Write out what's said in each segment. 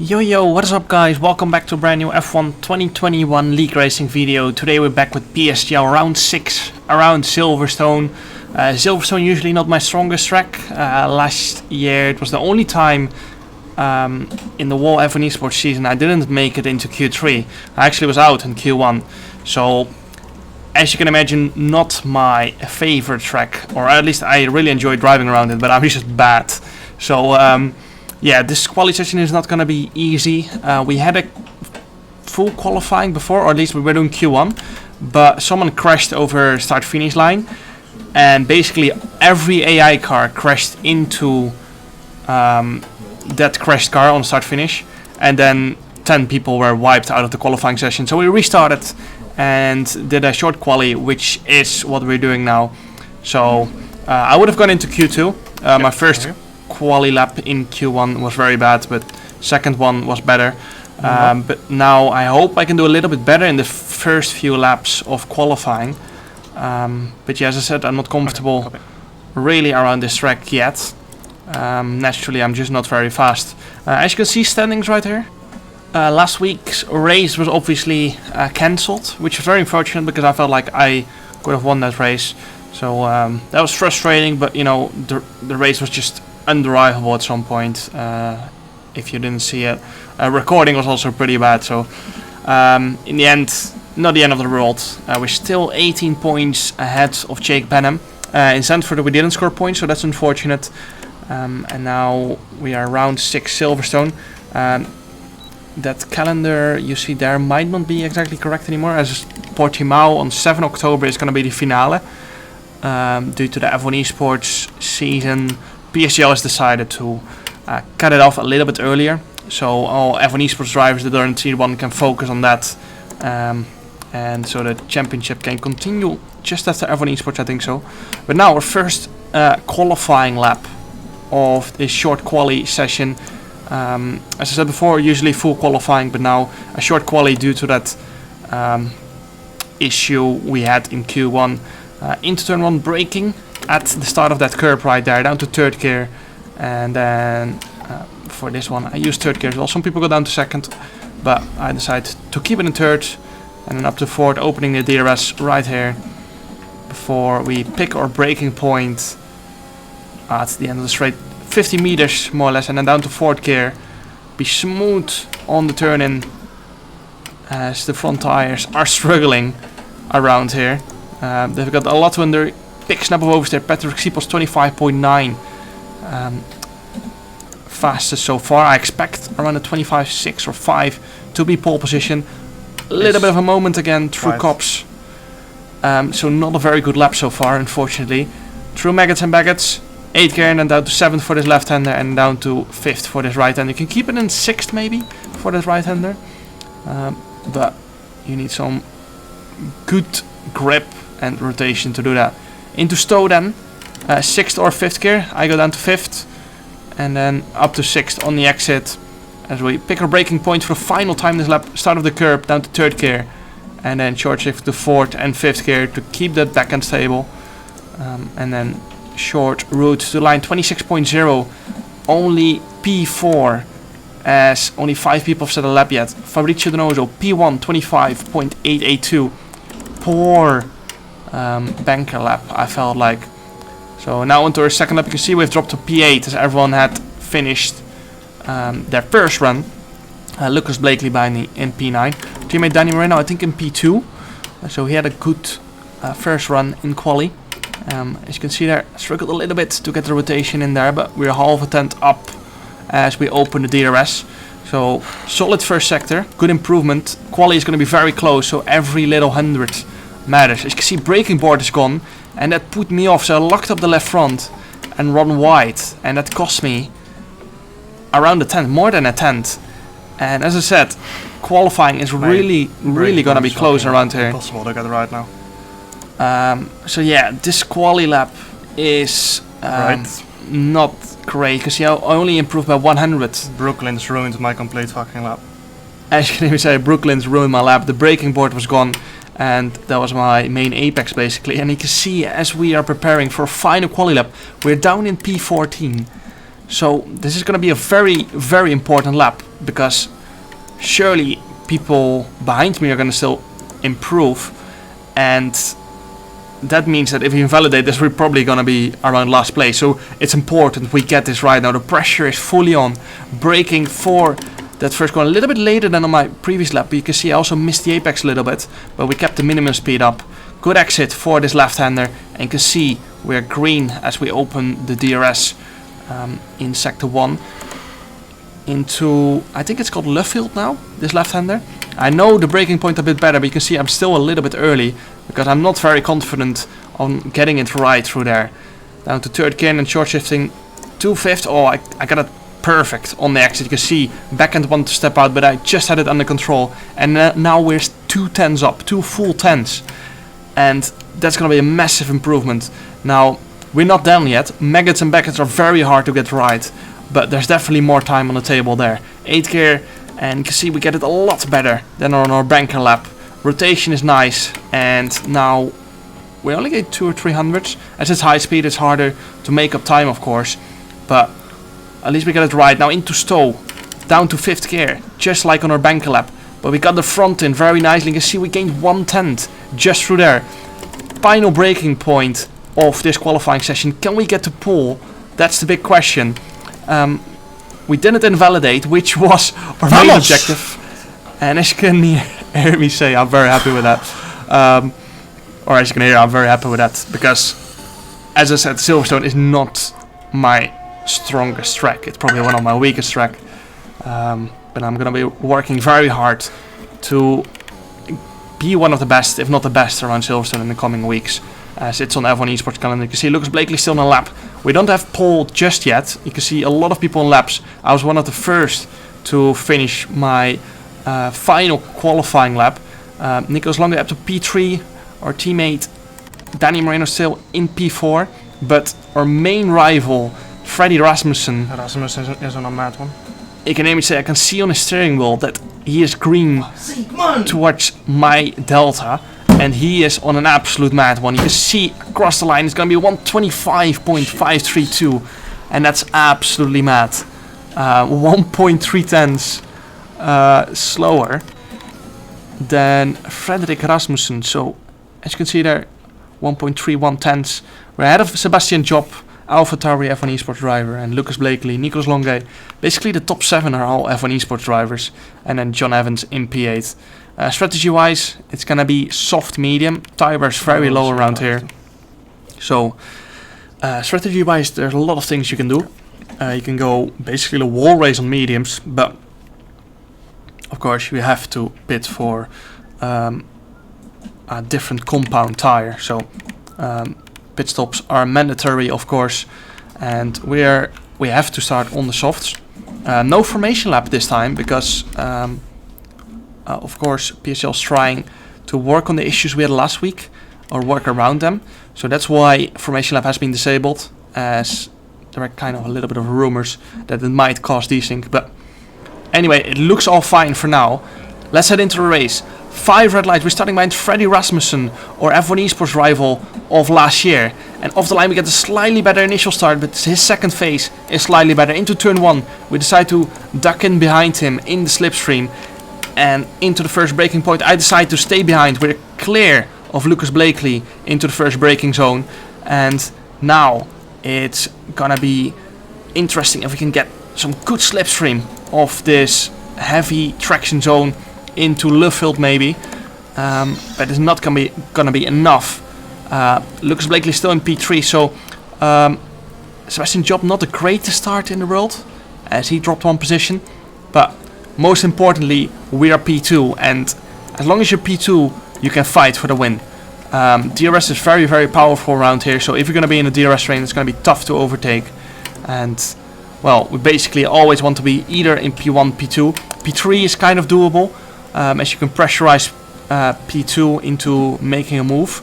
Yo, what is up guys? Welcome back to a brand new F1 2021 League Racing video. Today we're back with PSGL round 6 around Silverstone. Silverstone usually not my strongest track. Last year it was the only time in the whole F1 esports season I didn't make it into Q3. I actually was out in Q1. So as you can imagine, not my favorite track, or at least I really enjoyed driving around it, but I'm just bad. So yeah, this quali session is not going to be easy. We had a full qualifying before, or at least we were doing Q1, but someone crashed over start-finish line, and basically every AI car crashed into that crashed car on start-finish, and then 10 people were wiped out of the qualifying session. So we restarted and did a short quali, which is what we're doing now. So I would have gone into Q2. My first quali lap in Q1 was very bad, but second one was better. But now I hope I can do a little bit better in the first few laps of qualifying. But yeah, as I said, I'm not comfortable really around this track yet. Naturally, I'm just not very fast. As you can see, standings right here. Last week's race was obviously cancelled, which was very unfortunate because I felt like I could have won that race. So that was frustrating, but you know, the race was just undrivable at some point. If you didn't see it, recording was also pretty bad. So in the end, not the end of the world. We're still 18 points ahead of Jake Benham. In Zandvoort we didn't score points, so that's unfortunate. And now we are round 6 Silverstone. That calendar you see there might not be exactly correct anymore, as Portimao on 7 October is going to be the finale. Due to the F1 esports season, PSGL has decided to cut it off a little bit earlier, so all F1 esports drivers that are in Tier 1 can focus on that, and so the championship can continue just after F1 esports, I think so. But now our first qualifying lap of this short quali session. As I said before, usually full qualifying, but now a short quali due to that issue we had in Q1. Into turn 1 braking at the start of that curb right there, down to third gear, and then for this one I use third gear as well. Some people go down to second, but I decided to keep it in third, and then up to fourth, opening the DRS right here before we pick our braking point at the end of the straight, 50 meters more or less, and then down to fourth gear. Be smooth on the turn in as the front tires are struggling around here. They've got a lot to under. Big snap of oversteer. Patrick Sipos 25.9 fastest so far. I expect around a 25.6 or 5 to be pole position. A little bit of a moment again through Cops. So not a very good lap so far, unfortunately. Through Maggots and Baggots. 8th gear, and then down to 7th for this left-hander, and down to 5th for this right-hander. You can keep it in 6th maybe for this right-hander, but you need some good grip and rotation to do that. Into Stowe then, 6th or 5th gear. I go down to 5th, and then up to 6th on the exit as we pick our braking point for the final time this lap. Start of the curb, down to 3rd gear, and then short shift to 4th and 5th gear to keep that back end stable, and then short route to line 26.0, only P4, as only 5 people have set a lap yet. Fabrizio Donoso P1 25.882, poor banker lap, I felt like. So now onto our second lap. You can see we've dropped to P8 as everyone had finished their first run. Lucas Blakely behind me in P9, teammate Danny Moreno I think in P2, so he had a good first run in quali. As you can see there, struggled a little bit to get the rotation in there, but we're half a tenth up as we open the DRS. So solid first sector, good improvement. Quali is going to be very close, so every little hundred matters. As you can see, braking board is gone, and that put me off, so I locked up the left front and run wide, and that cost me around a tenth, more than a tenth. And as I said, qualifying is really going to be close around here. Impossible to get right now. So yeah, this quali lap is not great, because I only improved by 100. Brooklyn's ruined my complete fucking lap. As you can even say, Brooklyn's ruined my lap. The braking board was gone, and that was my main apex basically. And you can see as we are preparing for a final quali lap, we're down in P14. So this is going to be a very, very important lap. because surely people behind me are going to still improve, and that means that if we invalidate this, we're probably going to be around last place. So it's important we get this right now. The pressure is fully on. Braking for that first corner a little bit later than on my previous lap, but you can see I also missed the apex a little bit, but we kept the minimum speed up. Good exit for this left-hander, and you can see we're green as we open the DRS in sector 1 into, I think it's called Luffield now, this left-hander. I know the braking point a bit better, but you can see I'm still a little bit early because I'm not very confident on getting it right through there. Down to third gear and short shifting to fifth. Oh, I got it perfect on the exit. You can see backhand wanted to step out, but I just had it under control. And now we're 2 tenths up, 2 full tenths. And that's going to be a massive improvement. Now, we're not done yet. Maggots and backends are very hard to get right, but there's definitely more time on the table there. 8th gear, and you can see we get it a lot better than on our banker lap. Rotation is nice, and now we only get 200 or 300. As it's high speed, it's harder to make up time, of course, but at least we get it right. Now into stow, down to 5th gear, just like on our banker lap, but we got the front in very nicely. You can see we gained 1/10 just through there. Final braking point of this qualifying session. Can we get to pole? That's the big question. We didn't invalidate, which was our main objective, and as you can hear me say, I'm very happy with that. Or as you can hear, I'm very happy with that, because as I said, Silverstone is not my strongest track. It's probably one of my weakest track, but I'm gonna be working very hard to be one of the best, if not the best, around Silverstone in the coming weeks. As it's on F1 Esports calendar. You can see Lucas Blakely still on a lap. We don't have pole just yet. You can see a lot of people on laps. I was one of the first to finish my final qualifying lap. Nicolas Lange up to P3. Our teammate Danny Moreno still in P4. But our main rival, Freddy Rasmussen. Rasmussen is on a mad one. You can hear say I can see on his steering wheel that he is green towards my Delta. And he is on an absolute mad one. You can see across the line it's going to be 125.532. And that's absolutely mad. 1.3 tenths slower than Frederick Rasmussen. So, as you can see there, 1.31 tenths. We're ahead of Sebastian Job, AlphaTauri F1 Esports driver, and Lucas Blakely, Nicolas Longue. Basically the top 7 are all F1 Esports drivers. And then John Evans in P8. Strategy-wise, it's gonna be soft medium. Tires very low around here. So, strategy-wise, there's a lot of things you can do. You can go basically a wall race on mediums, but of course you have to pit for a different compound tire. So, pit stops are mandatory, of course, and we have to start on the softs. No formation lap this time because. Of course, PSGL is trying to work on the issues we had last week, or work around them. So that's why Formation Lab has been disabled, as there are kind of a little bit of rumors that it might cause desync. But anyway, it looks all fine for now. Let's head into the race. 5 red lights. We're starting behind Freddy Rasmussen, or F1 Esports rival of last year. And off the line we get a slightly better initial start, but his second phase is slightly better. Into turn 1, we decide to duck in behind him in the slipstream. And into the first braking point, I decide to stay behind. We're clear of Lucas Blakely into the first braking zone. And now it's gonna be interesting if we can get some good slipstream of this heavy traction zone into Luffield maybe. But it's not gonna be enough. Lucas Blakely still in P3, so Sebastian Job not the greatest start in the world, as he dropped 1 position. But most importantly, we are P2, and as long as you're P2, you can fight for the win. DRS is very, very powerful around here, so if you're going to be in a DRS train, it's going to be tough to overtake. And, well, we basically always want to be either in P1, P2. P3 is kind of doable, as you can pressurize P2 into making a move.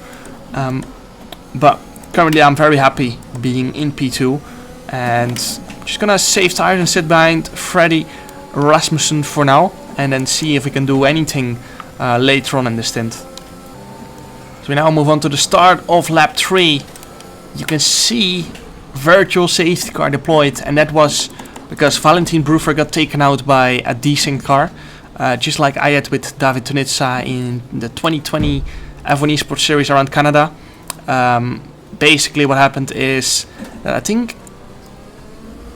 But currently I'm very happy being in P2, and just going to save tires and sit behind Freddy Rasmussen for now, and then see if we can do anything later on in the stint. So we now move on to the start of lap 3. You can see virtual safety car deployed, and that was because Valentin Bruffer got taken out by a decent car, just like I had with David Tunitsa in the 2020 F1 Esports Series around Canada. Basically what happened is that I think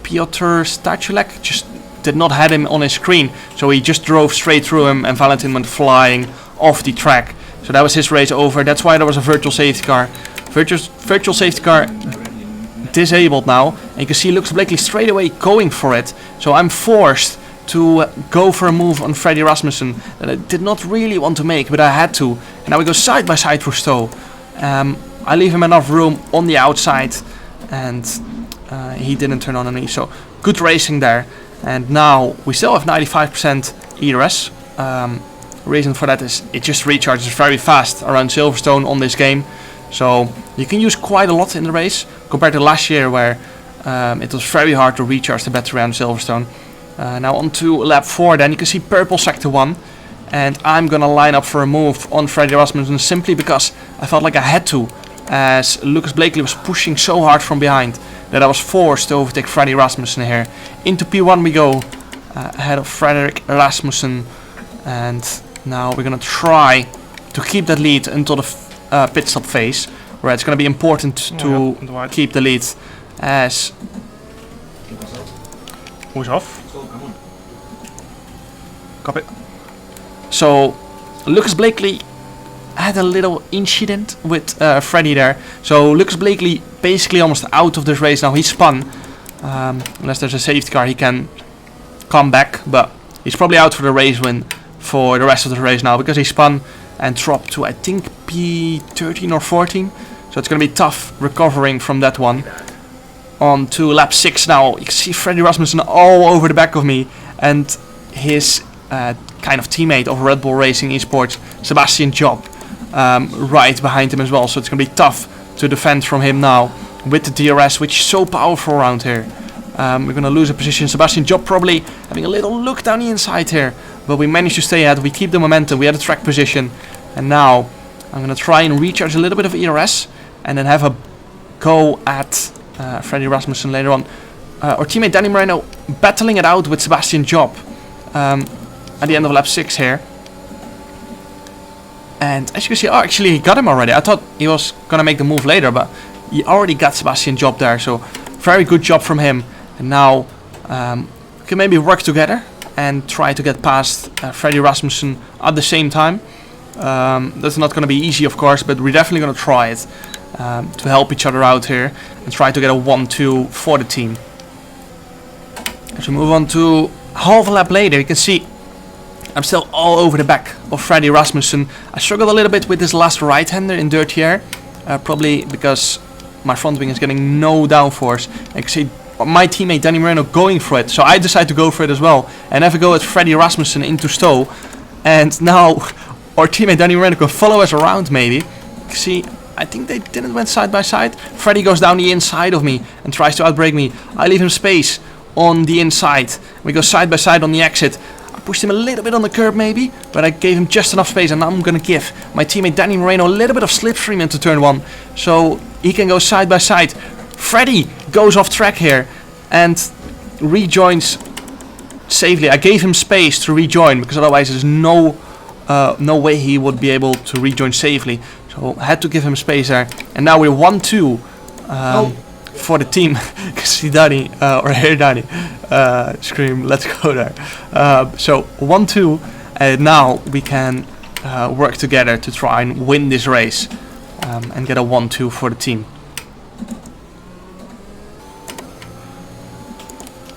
Piotr Stachulek just did not have him on his screen, so he just drove straight through him and Valentin went flying off the track. So that was his race over. That's why there was a virtual safety car. Virtual safety car disabled now, and you can see Lucas Blakely straight away going for it. So I'm forced to go for a move on Freddie Rasmussen that I did not really want to make, but I had to. And now we go side by side through Stowe. I leave him enough room on the outside, and he didn't turn on me. So good racing there. And now we still have 95% ERS. Reason for that is it just recharges very fast around Silverstone on this game. So you can use quite a lot in the race compared to last year, where it was very hard to recharge the battery around Silverstone. Now on to lap 4, then you can see purple sector 1. And I'm gonna line up for a move on Freddie Rasmussen simply because I felt like I had to, as Lucas Blakely was pushing so hard from behind that I was forced to overtake Freddie Rasmussen here. Into P1 we go, ahead of Frederick Rasmussen. And now we're gonna try to keep that lead until the pit stop phase, where it's gonna be important to keep the lead, as... Who's off? Copy. So Lucas Blakely had a little incident with Freddie there. So Lucas Blakely basically almost out of this race now. He spun. Unless there's a safety car, he can come back, but he's probably out for the race win for the rest of the race now, because he spun and dropped to I think P13 or 14. So it's going to be tough recovering from that one. On to lap 6 now. You can see Freddie Rasmussen all over the back of me, and his kind of teammate of Red Bull Racing Esports, Sebastian Job, right behind him as well. So it's going to be tough to defend from him now with the DRS, which is so powerful around here. We're going to lose a position. Sebastian Job probably having a little look down the inside here, but we managed to stay ahead. We keep the momentum. We had a track position, and now I'm going to try and recharge a little bit of ERS and then have a go at Freddie Rasmussen later on. Our teammate Danny Moreno battling it out with Sebastian Job at the end of lap 6 here. And as you can see, oh, actually he got him already. I thought he was going to make the move later, but he already got Sebastian Job there. So very good job from him. And now we can maybe work together and try to get past Freddie Rasmussen at the same time. That's not going to be easy, of course, but we're definitely going to try it to help each other out here and try to get a 1-2 for the team. As we move on to half a lap later, you can see I'm still all over the back of Freddie Rasmussen. I struggled a little bit with this last right-hander in dirty air, probably because my front wing is getting no downforce. I can see my teammate Danny Moreno going for it, so I decided to go for it as well and have a go at Freddie Rasmussen into Stowe. And now our teammate Danny Moreno can follow us around maybe. You can see, I think they didn't went side by side. Freddie goes down the inside of me and tries to outbrake me. I leave him space on the inside. We go side by side on the exit. I pushed him a little bit on the curb maybe, but I gave him just enough space, and now I'm going to give my teammate Danny Moreno a little bit of slipstream into turn 1, so he can go side by side. Freddie goes off track here and rejoins safely. I gave him space to rejoin, because otherwise there's no way he would be able to rejoin safely. So I had to give him space there. And now we're 1-2 for the team. You can see Danny, or hear Danny scream, let's go there. So 1-2, and now we can work together to try and win this race and get a 1-2 for the team.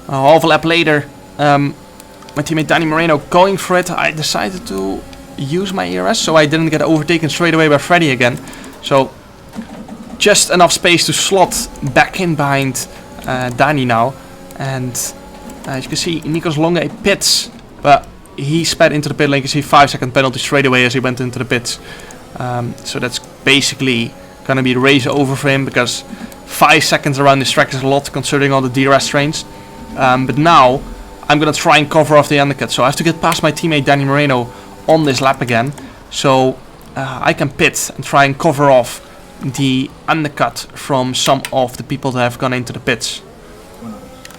Half a lap later, my teammate Danny Moreno going for it. I decided to use my ERS so I didn't get overtaken straight away by Freddie again. So just enough space to slot back in behind Danny now. And as you can see, Nikos Longe pits, but he sped into the pit lane. You can see 5-second penalty straight away as he went into the pits. So that's basically gonna be the race over for him, because 5 seconds around this track is a lot considering all the DRS trains. But now I'm gonna try and cover off the undercut, so I have to get past my teammate Danny Moreno on this lap again, so I can pit and try and cover off the undercut from some of the people that have gone into the pits.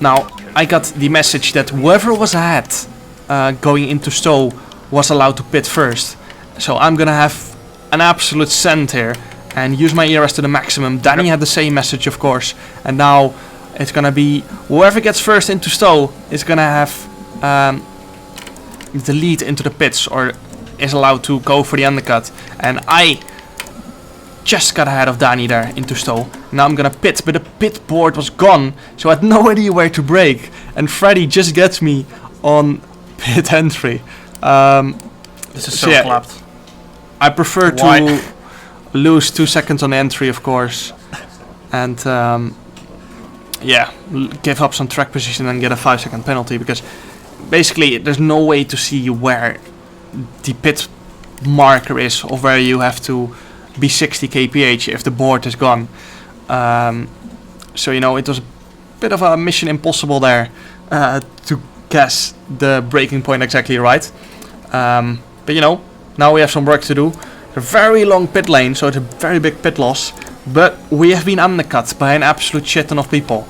Now, I got the message that whoever was ahead going into Stowe was allowed to pit first. So I'm gonna have an absolute send here and use my ERS to the maximum. Danny had the same message, of course, and now it's gonna be whoever gets first into Stowe is gonna have the lead into the pits, or is allowed to go for the undercut. And I just got ahead of Danny there into Stowe. Now I'm gonna pit, but the pit board was gone, so I had no idea where to brake. And Freddy just gets me on pit entry. This is so clapped. I prefer to lose 2 seconds on entry, of course, and yeah, give up some track position and get a 5-second penalty, because basically there's no way to see where the pit marker is, or where you have to be 60 kph if the board is gone. So you know, it was a bit of a mission impossible there to guess the braking point exactly right. But you know, now we have some work to do. A very long pit lane, so it's a very big pit loss, but we have been undercut by an absolute shit ton of people.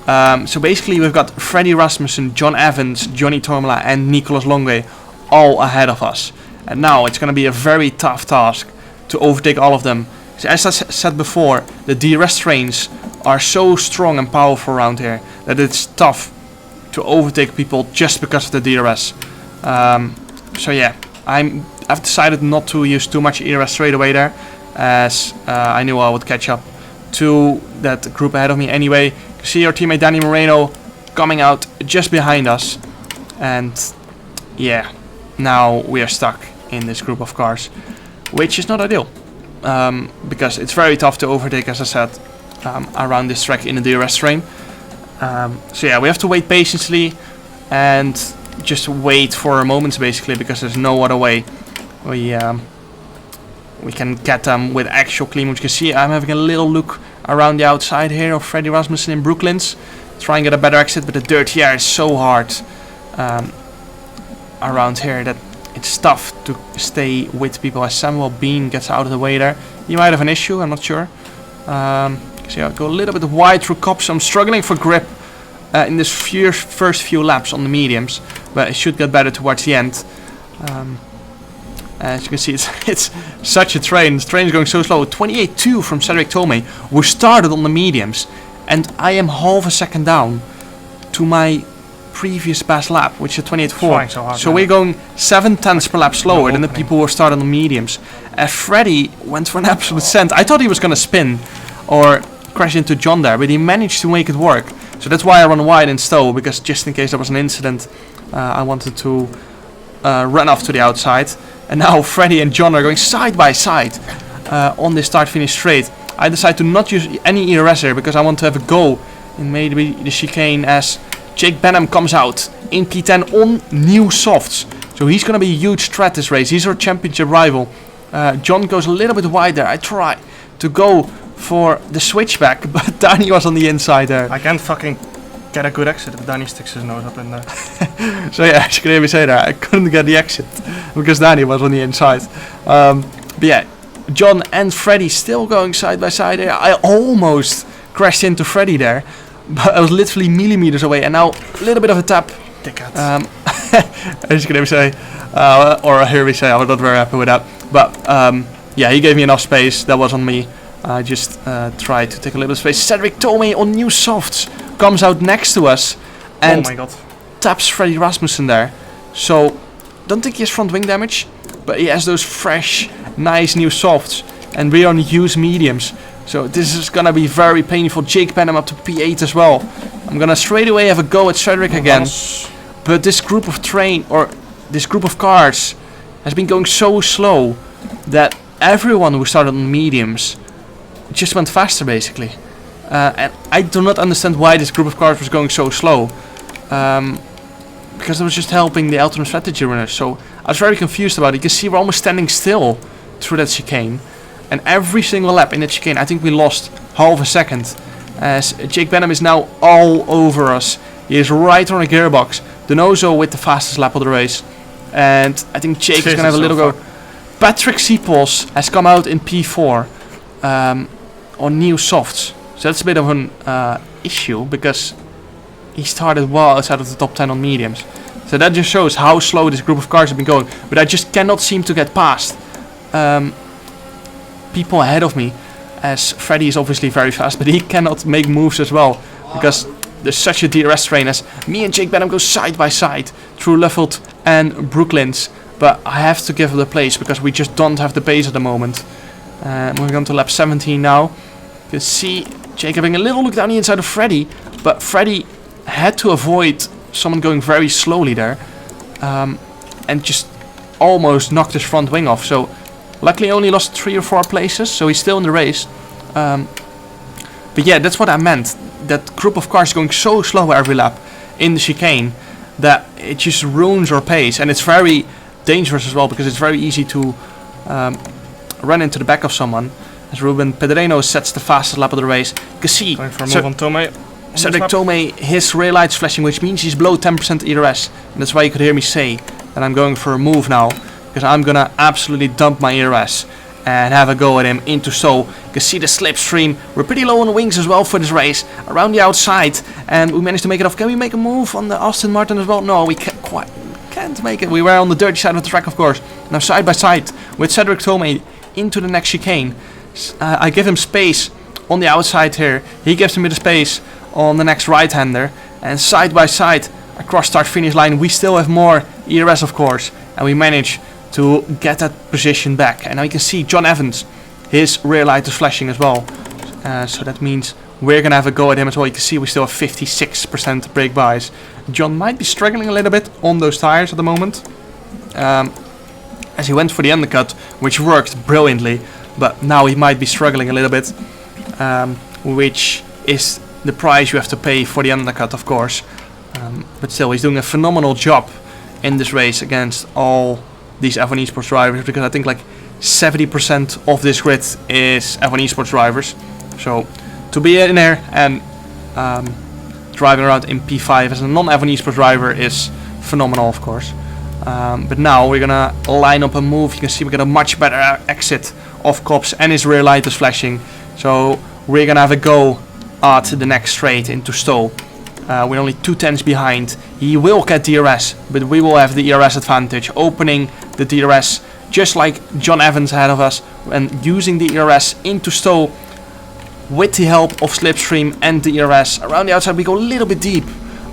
So basically we've got Freddy Rasmussen, John Evans, Johnny Tormela and Nicolas Longway all ahead of us. And now it's going to be a very tough task to overtake all of them. So as I said before, the DRS trains are so strong and powerful around here that it's tough to overtake people just because of the DRS. So yeah, I've decided not to use too much ERS straight away there, as I knew I would catch up to that group ahead of me anyway. You see our teammate Danny Moreno coming out just behind us, and yeah, now we are stuck in this group of cars, which is not ideal, because it's very tough to overtake, as I said, around this track in the DRS train. So yeah, we have to wait patiently and just wait for a moment, basically, because there's no other way we can get them with actual clean. Which you can see, I'm having a little look around the outside here of Freddy Rasmussen in Brooklands, try and get a better exit, but the dirty air is so hard around here that it's tough to stay with people. As Samuel Bean gets out of the way there, he might have an issue, I'm not sure. So I'll go a little bit wide through cops. I'm struggling for grip in this first few laps on the mediums, but it should get better towards the end. As you can see, it's such a train. This train is going so slow. 28.2 from Cedric Tomei, who started on the mediums, and I am half a second down to my previous past lap, which is 28.4. So we're going 7 tenths per lap slower than the people who started on the mediums. Freddy went for an absolute send. I thought he was going to spin or crash into John there, but he managed to make it work. So that's why I run wide in Stowe, because just in case there was an incident, I wanted to run off to the outside. And now Freddy and John are going side by side on this start-finish straight. I decided to not use any ERS here because I want to have a go in maybe the chicane, as Jake Benham comes out in P10 on new softs. So he's going to be a huge threat this race. He's our championship rival. John goes a little bit wide there. I try to go for the switchback, but Danny was on the inside there. I can't fucking get a good exit if Danny sticks his nose up in there. So yeah, as you can hear me say that, I couldn't get the exit because Danny was on the inside. But yeah, John and Freddy still going side by side there. I almost crashed into Freddy there, but I was literally millimeters away, and now a little bit of a tap. As you can hear me say, or hear me say, I was not very happy with that. But yeah, he gave me enough space. That was on me. I just tried to take a little bit of space. Cedric Tomei on new softs comes out next to us and taps Freddy Rasmussen there. So don't think he has front wing damage, but he has those fresh, nice new softs, and we are on used mediums. So this is gonna be very painful. Jake Benham up to P8 as well. I'm gonna straight away have a go at Cedric again. But this group of this group of cars has been going so slow that everyone who started on mediums just went faster, basically. And I do not understand why this group of cars was going so slow. Because it was just helping the ultimate strategy runners. So I was very confused about it. You can see we're almost standing still through that chicane. And every single lap in that chicane, I think we lost half a second. As Jake Benham is now all over us. He is right on a gearbox. Donoso with the fastest lap of the race. And I think Jake is going to have a little go. Patrick Seeples has come out in P4 on new softs. So that's a bit of an issue, because he started well outside of the top 10 on mediums. So that just shows how slow this group of cars have been going. But I just cannot seem to get past people ahead of me, as Freddy is obviously very fast, but he cannot make moves as well, because there's such a DRS train as me and Jake Benham go side by side through Luffield and Brooklands. But I have to give him the place because we just don't have the pace at the moment. Moving on to lap 17 now. You can see Jake having a little look down the inside of Freddy, but Freddy had to avoid someone going very slowly there, and just almost knocked his front wing off. So luckily only lost 3 or 4 places, so he's still in the race. But yeah, that's what I meant. That group of cars going so slow every lap in the chicane that it just ruins our pace, and it's very dangerous as well because it's very easy to run into the back of someone. As Ruben Pedreno sets the fastest lap of the race, you can see Going for a move on Tomei. Cedric Tomei, his rear lights flashing, which means he's below 10% ERS, and that's why you could hear me say that I'm going for a move now, because I'm gonna absolutely dump my ERS and have a go at him into Stowe. You can see the slipstream. We're pretty low on the wings as well for this race, around the outside, and we managed to make it off. Can we make a move on the Aston Martin as well? No, we can't make it. We were on the dirty side of the track, of course. Now side by side with Cedric Tomei into the next chicane. I give him space on the outside here. He gives me the space on the next right-hander, and side by side across start finish line we still have more ERS, of course, and we manage to get that position back. And now you can see John Evans, his rear light is flashing as well, so that means we're gonna have a go at him as well. You can see we still have 56% brake bias. John might be struggling a little bit on those tires at the moment, as he went for the undercut, which worked brilliantly, but now he might be struggling a little bit, which is the price you have to pay for the undercut, of course. But still, he's doing a phenomenal job in this race against all these F1 Esports drivers, because I think like 70% of this grid is F1 Esports drivers. So to be in there and driving around in P5 as a non-F1 Esports driver is phenomenal, of course. But now we're gonna line up a move. You can see we got a much better exit of Cops, and his rear light is flashing. So we're gonna have a go at the next straight into Stowe. We're only 2 tenths behind. He will get DRS, but we will have the ERS advantage, opening the DRS just like John Evans ahead of us, and using the ERS into Stowe with the help of Slipstream and the ERS. Around the outside we go a little bit deep,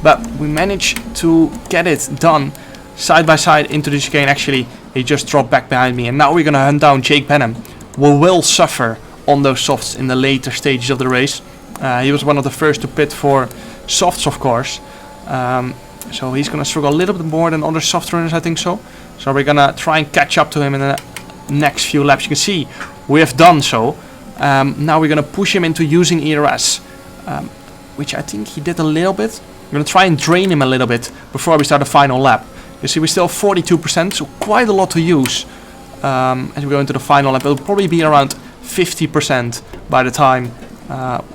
but we manage to get it done side by side into the chicane. Actually, he just dropped back behind me, and now we're gonna hunt down Jake Benham, who will suffer on those softs in the later stages of the race. He was one of the first to pit for softs, of course, so he's gonna struggle a little bit more than other soft runners, I think so. So we're gonna try and catch up to him in the next few laps. You can see we have done so. Now we're gonna push him into using ERS, which I think he did a little bit. We're gonna try and drain him a little bit before we start the final lap. You see we still have 42%, so quite a lot to use as we go into the final lap. It'll probably be around 50% by the time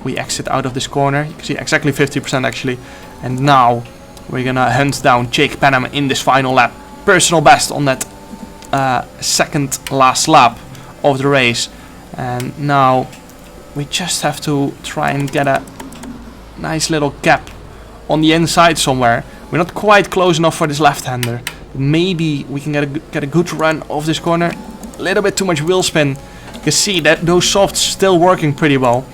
we exit out of this corner. You can see exactly 50% actually. And now we're gonna hunt down Jake Benham in this final lap. Personal best on that second last lap of the race. And now we just have to try and get a nice little gap on the inside somewhere. We're not quite close enough for this left-hander. Maybe we can get a good run off this corner. A little bit too much wheel spin. You can see that those softs still working pretty well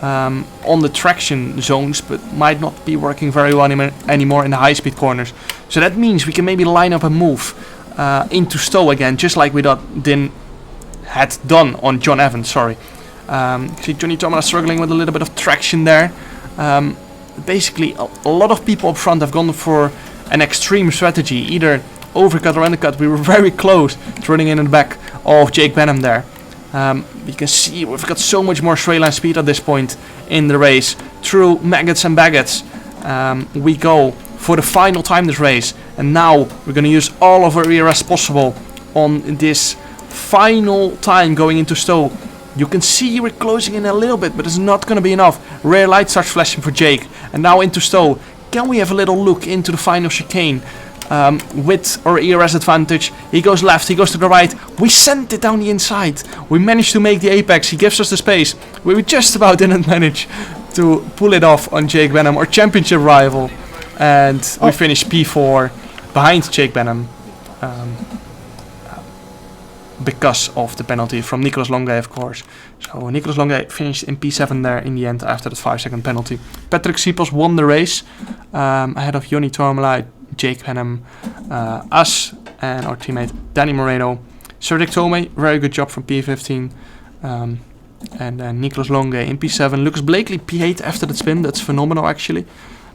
on the traction zones, but might not be working very well anymore in the high-speed corners. So that means we can maybe line up a move into Stowe again, just like we had done on John Evans. Sorry. See Johnny Thomas struggling with a little bit of traction there. Basically, a lot of people up front have gone for an extreme strategy, either overcut or undercut. We were very close to running in the back of Jake Benham there. You can see we've got so much more straight line speed at this point in the race. Through maggots and baguettes, we go for the final time this race, and now we're going to use all of our ERS possible on this final time going into Stowe. You can see we're closing in a little bit, but it's not going to be enough. Rear light starts flashing for Jake, and now into Stowe. Can we have a little look into the final chicane with our ERS advantage? He goes left, he goes to the right. We sent it down the inside. We managed to make the apex. He gives us the space. We just about didn't manage to pull it off on Jake Benham, our championship rival. And we finished P4 behind Jake Benham. Because of the penalty from Nicolas Longuet, of course. So Nicolas Longuet finished in P7 there in the end after the 5-second penalty. Patrick Sipos won the race ahead of Joni Tormela, Jake Benham, us, and our teammate Danny Moreno. Cedric Tome, very good job from P15. And then Nicolas Longuet in P7. Lucas Blakely P8 after that spin, that's phenomenal actually.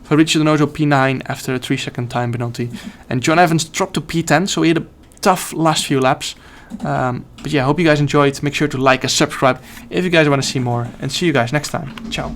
Fabrizio Donoso P9 after a 3-second time penalty. And John Evans dropped to P10, so he had a tough last few laps. But yeah, hope you guys enjoyed. Make sure to like and subscribe if you guys want to see more. And see you guys next time. Ciao.